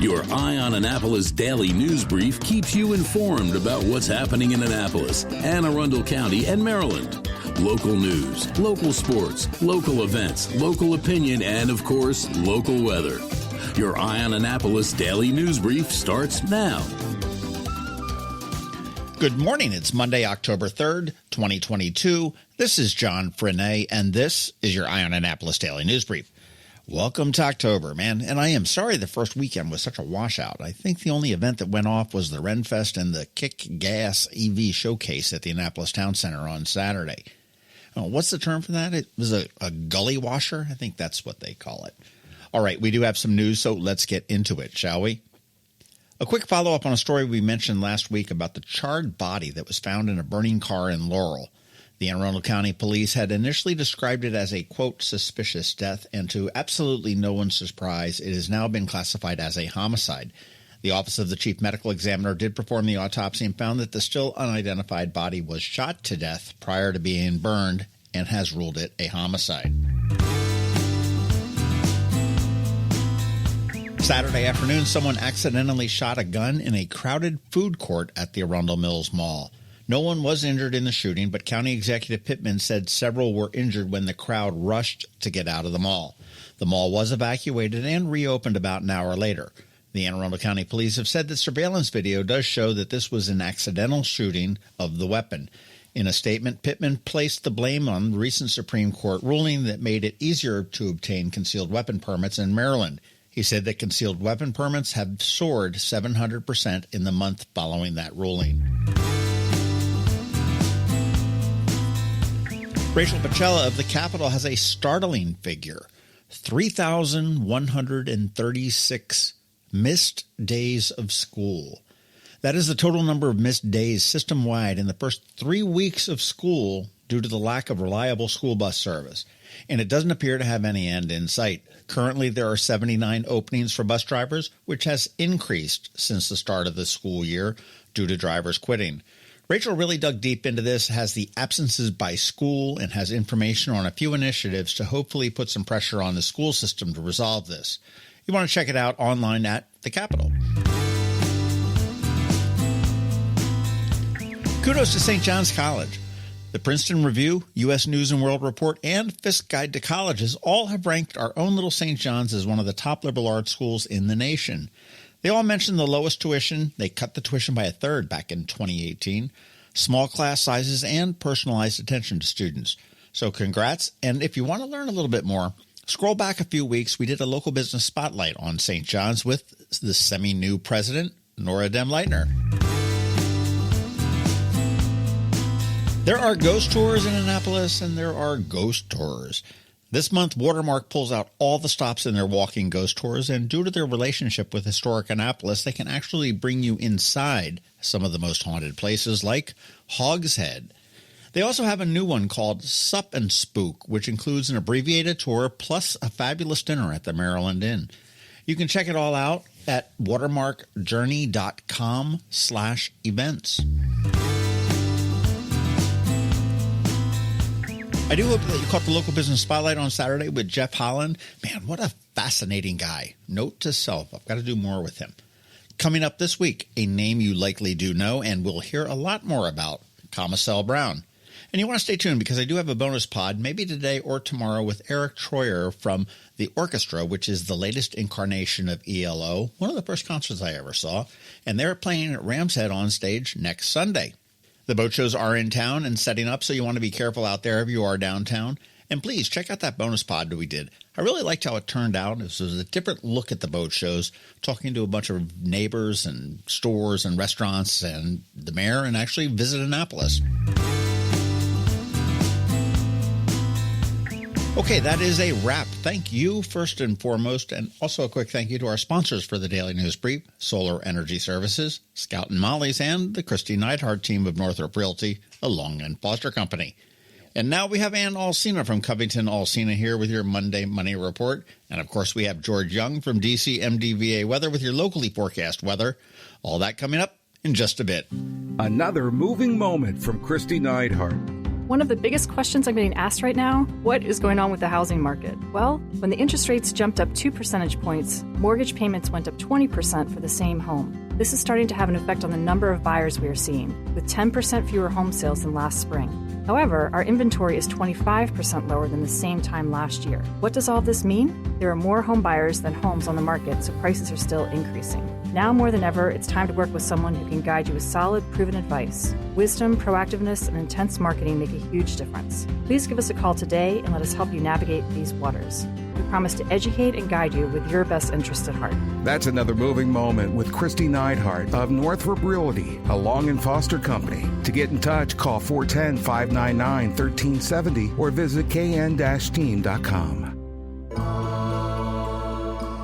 Your Eye on Annapolis daily news brief keeps you informed about what's happening in Annapolis and Arundel County and Maryland. Local news, local sports, local events, local opinion, and, of course, local weather. Your Eye on Annapolis daily news brief starts now. Good morning. It's Monday, October 3rd, 2022. This is John Frenaye, and this is your Eye on Annapolis daily news brief. Welcome to October, man, and I am sorry the first weekend was such a washout. I think the only event that went off was the Renfest and the Kick Gas EV showcase at the Annapolis Town Center on Saturday. Oh, what's the term for that? It was a gully washer? I think that's what they call it. All right, we do have some news, so let's get into it, shall we? A quick follow-up on a story we mentioned last week about the charred body that was found in a burning car in Laurel. The Arundel County Police had initially described it as a, quote, suspicious death, and to absolutely no one's surprise, it has now been classified as a homicide. The Office of the Chief Medical Examiner did perform the autopsy and found that the still unidentified body was shot to death prior to being burned and has ruled it a homicide. Saturday afternoon, someone accidentally shot a gun in a crowded food court at the Arundel Mills Mall. No one was injured in the shooting, but County Executive Pittman said several were injured when the crowd rushed to get out of the mall. The mall was evacuated and reopened about an hour later. The Anne Arundel County Police have said that surveillance video does show that this was an accidental shooting of the weapon. In a statement, Pittman placed the blame on the recent Supreme Court ruling that made it easier to obtain concealed weapon permits in Maryland. He said that concealed weapon permits have soared 700% in the month following that ruling. Rachel Pacella of the Capitol has a startling figure: 3,136 missed days of school. That is the total number of missed days system-wide in the first 3 weeks of school due to the lack of reliable school bus service. And it doesn't appear to have any end in sight. Currently, there are 79 openings for bus drivers, which has increased since the start of the school year due to drivers quitting. Rachel really dug deep into this, has the absences by school, and has information on a few initiatives to hopefully put some pressure on the school system to resolve this. You want to check it out online at the Capitol. Kudos to St. John's College. The Princeton Review, U.S. News and World Report, and Fisk Guide to Colleges all have ranked our own little St. John's as one of the top liberal arts schools in the nation. They all mentioned the lowest tuition. They cut the tuition by a third back in 2018. Small class sizes and personalized attention to students. So congrats. And if you want to learn a little bit more, scroll back a few weeks. We did a local business spotlight on St. John's with the semi-new president, Nora Demleitner. There are ghost tours in Annapolis, and there are ghost tours. This month, Watermark pulls out all the stops in their walking ghost tours, and due to their relationship with historic Annapolis, they can actually bring you inside some of the most haunted places, like Hog's Head. They also have a new one called Sup and Spook, which includes an abbreviated tour plus a fabulous dinner at the Maryland Inn. You can check it all out at watermarkjourney.com/events. I do hope that you caught the local business spotlight on Saturday with Jeff Holland. Man, what a fascinating guy. Note to self, I've got to do more with him. Coming up this week, a name you likely do know and we'll hear a lot more about, Pacella Brown. And you want to stay tuned because I do have a bonus pod, maybe today or tomorrow, with Eric Troyer from the Orchestra, which is the latest incarnation of ELO, one of the first concerts I ever saw. And they're playing at Ram's Head on stage next Sunday. The boat shows are in town and setting up, so you want to be careful out there if you are downtown. And please check out that bonus pod that we did. I really liked how it turned out. It was a different look at the boat shows, talking to a bunch of neighbors and stores and restaurants and the mayor, and actually visit Annapolis. Okay, that is a wrap. Thank you, first and foremost, and also a quick thank you to our sponsors for the Daily News Brief, Solar Energy Services, Scout and Molly's, and the Kristi Neidhardt Team of Northrop Realty, a Long and Foster company. And now we have Ann Alsina from Covington Alsina here with your Monday Money Report. And, of course, we have George Young from DC MDVA Weather with your locally forecast weather. All that coming up in just a bit. Another moving moment from Kristi Neidhardt. One of the biggest questions I'm getting asked right now, what is going on with the housing market? Well, when the interest rates jumped up 2 percentage points, mortgage payments went up 20% for the same home. This is starting to have an effect on the number of buyers we are seeing, with 10% fewer home sales than last spring. However, our inventory is 25% lower than the same time last year. What does all this mean? There are more home buyers than homes on the market, so prices are still increasing. Now more than ever, it's time to work with someone who can guide you with solid, proven advice. Wisdom, proactiveness, and intense marketing make a huge difference. Please give us a call today and let us help you navigate these waters. We promise to educate and guide you with your best interest at heart. That's another moving moment with Kristi Neidhardt of Northrop Realty, a Long and Foster company. To get in touch, call 410-599-1370 or visit kn-team.com.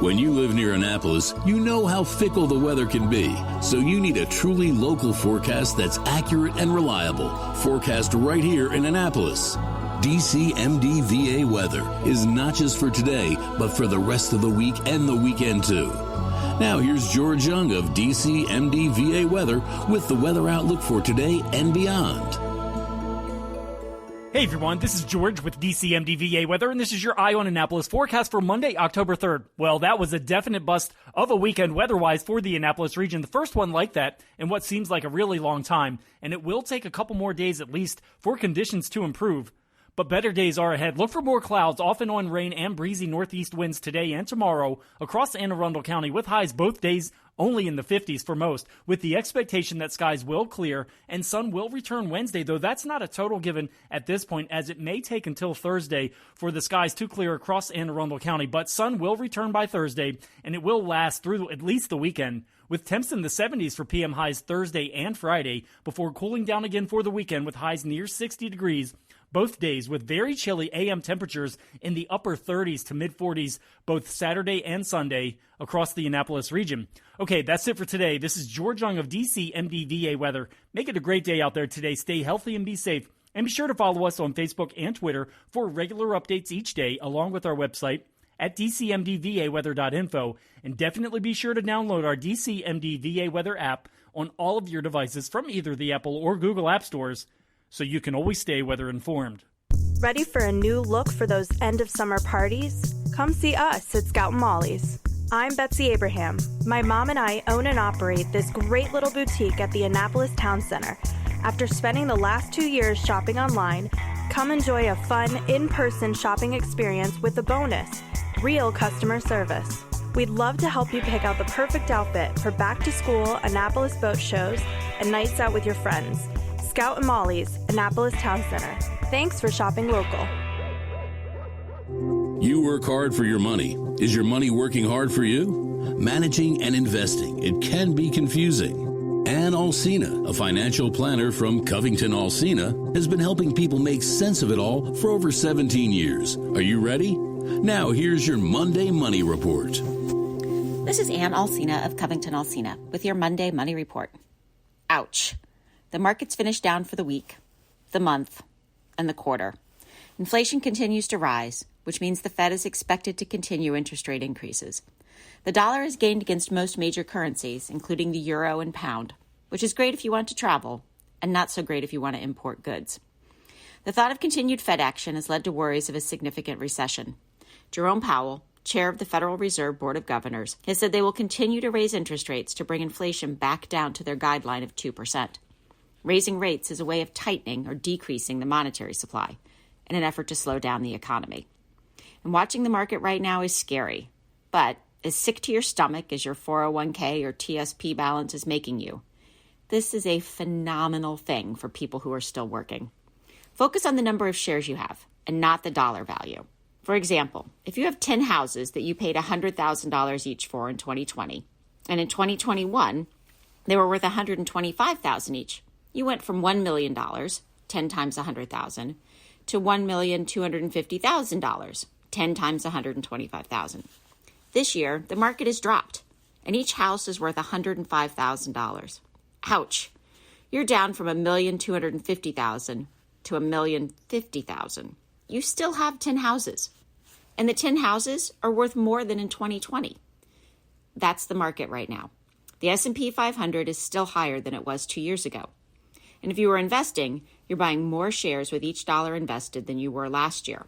When you live near Annapolis, you know how fickle the weather can be. So you need a truly local forecast that's accurate and reliable. Forecast right here in Annapolis. DCMDVA weather is not just for today, but for the rest of the week and the weekend too. Now here's George Young of DCMDVA weather with the weather outlook for today and beyond. Hey everyone, this is George with DCMDVA Weather, and this is your Eye on Annapolis forecast for Monday, October 3rd. Well, that was a definite bust of a weekend weather-wise for the Annapolis region, the first one like that in what seems like a really long time, and it will take a couple more days at least for conditions to improve. But better days are ahead. Look for more clouds, off and on rain and breezy northeast winds today and tomorrow across Arundel County, with highs both days only in the 50s for most, with the expectation that skies will clear and sun will return Wednesday, though that's not a total given at this point, as it may take until Thursday for the skies to clear across Arundel County. But sun will return by Thursday, and it will last through at least the weekend, with temps in the 70s for PM highs Thursday and Friday, before cooling down again for the weekend with highs near 60 degrees both days, with very chilly AM temperatures in the upper 30s to mid-40s both Saturday and Sunday across the Annapolis region. Okay, that's it for today. This is George Young of DCMDVA Weather. Make it a great day out there today. Stay healthy and be safe. And be sure to follow us on Facebook and Twitter for regular updates each day, along with our website at dcmdvaweather.info. And definitely be sure to download our DCMDVA Weather app on all of your devices from either the Apple or Google App Stores, so you can always stay weather informed. Ready for a new look for those end-of-summer parties? Come see us at Scout and Molly's. I'm Betsy Abraham. My mom and I own and operate this great little boutique at the Annapolis Town Center. After spending the last 2 years shopping online, come enjoy a fun, in-person shopping experience with a bonus, real customer service. We'd love to help you pick out the perfect outfit for back-to-school Annapolis boat shows and nights out with your friends. Scout and Molly's, Annapolis Town Center. Thanks for shopping local. You work hard for your money. Is your money working hard for you? Managing and investing, it can be confusing. Ann Alsina, a financial planner from Covington Alsina, has been helping people make sense of it all for over 17 years. Are you ready? Now here's your Monday Money Report. This is Ann Alsina of Covington Alsina with your Monday Money Report. Ouch. The markets finished down for the week, the month, and the quarter. Inflation continues to rise, which means the Fed is expected to continue interest rate increases. The dollar has gained against most major currencies, including the euro and pound, which is great if you want to travel, and not so great if you want to import goods. The thought of continued Fed action has led to worries of a significant recession. Jerome Powell, chair of the Federal Reserve Board of Governors, has said they will continue to raise interest rates to bring inflation back down to their guideline of 2%. Raising rates is a way of tightening or decreasing the monetary supply in an effort to slow down the economy. And watching the market right now is scary, but as sick to your stomach as your 401k or TSP balance is making you, this is a phenomenal thing for people who are still working. Focus on the number of shares you have and not the dollar value. For example, if you have 10 houses that you paid $100,000 each for in 2020, and in 2021 they were worth $125,000 each, you went from $1 million, 10 times $100,000, to $1,250,000, 10 times $125,000. This year, the market has dropped, and each house is worth $105,000. Ouch! You're down from $1,250,000 to $1,050,000. You still have 10 houses, and the 10 houses are worth more than in 2020. That's the market right now. The S&P 500 is still higher than it was 2 years ago. And if you were investing, you're buying more shares with each dollar invested than you were last year.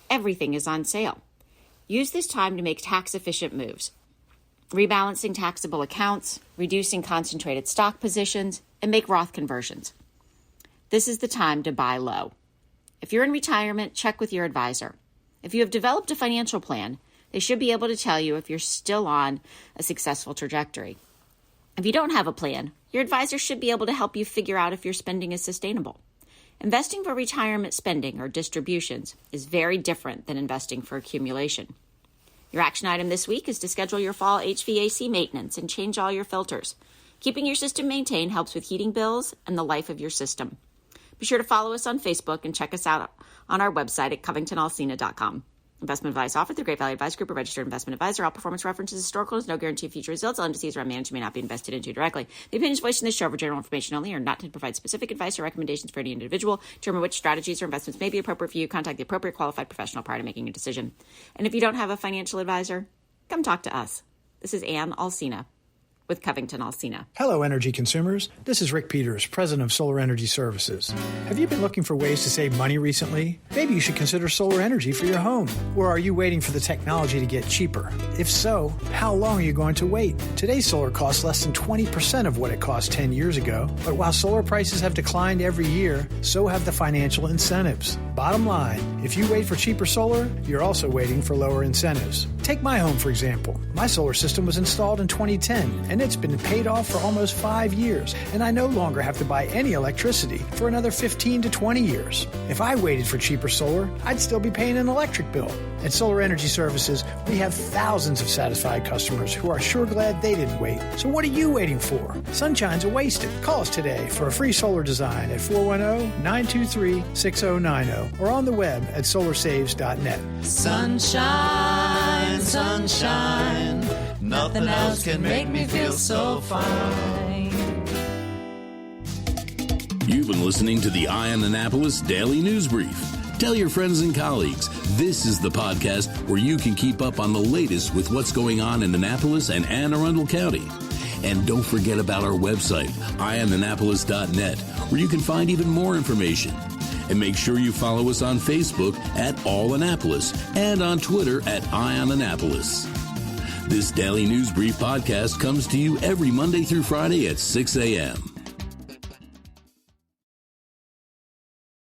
Everything is on sale. Use this time to make tax-efficient moves, rebalancing taxable accounts, reducing concentrated stock positions, and make Roth conversions. This is the time to buy low. If you're in retirement, check with your advisor. If you have developed a financial plan, they should be able to tell you if you're still on a successful trajectory. If you don't have a plan, your advisor should be able to help you figure out if your spending is sustainable. Investing for retirement spending or distributions is very different than investing for accumulation. Your action item this week is to schedule your fall HVAC maintenance and change all your filters. Keeping your system maintained helps with heating bills and the life of your system. Be sure to follow us on Facebook and check us out on our website at covingtonalsina.com. Investment advice offered through Great Value Advice Group, a registered investment advisor. All performance references historical. There's no guarantee of future results. All indices around managed may not be invested into directly. The opinions voiced in this show are for general information only, are not to provide specific advice or recommendations for any individual. To determine which strategies or investments may be appropriate for you, contact the appropriate qualified professional prior to making a decision. And if you don't have a financial advisor, come talk to us. This is Ann Alsina with Covington Alsina. Hello, energy consumers. This is Rick Peters, president of Solar Energy Services. Have you been looking for ways to save money recently? Maybe you should consider solar energy for your home. Or are you waiting for the technology to get cheaper? If so, how long are you going to wait? Today's solar costs less than 20% of what it cost 10 years ago. But while solar prices have declined every year, so have the financial incentives. Bottom line, if you wait for cheaper solar, you're also waiting for lower incentives. Take my home, for example. My solar system was installed in 2010, and it's been paid off for almost 5 years, and I no longer have to buy any electricity for another 15 to 20 years. If I waited for cheaper solar, I'd still be paying an electric bill. At Solar Energy Services, we have thousands of satisfied customers who are sure glad they didn't wait. So what are you waiting for? Sunshine's a wasted. Call us today for a free solar design at 410-923-6090 or on the web at solarsaves.net. Sunshine, sunshine, nothing else can make me feel so fine. You've been listening to the Eye on Annapolis Daily News Brief. Tell your friends and colleagues, this is the podcast where you can keep up on the latest with what's going on in Annapolis and Anne Arundel County. And don't forget about our website, eyeonannapolis.net, where you can find even more information. And make sure you follow us on Facebook at All Annapolis and on Twitter at Eye on Annapolis. This Daily News Brief podcast comes to you every Monday through Friday at 6 a.m.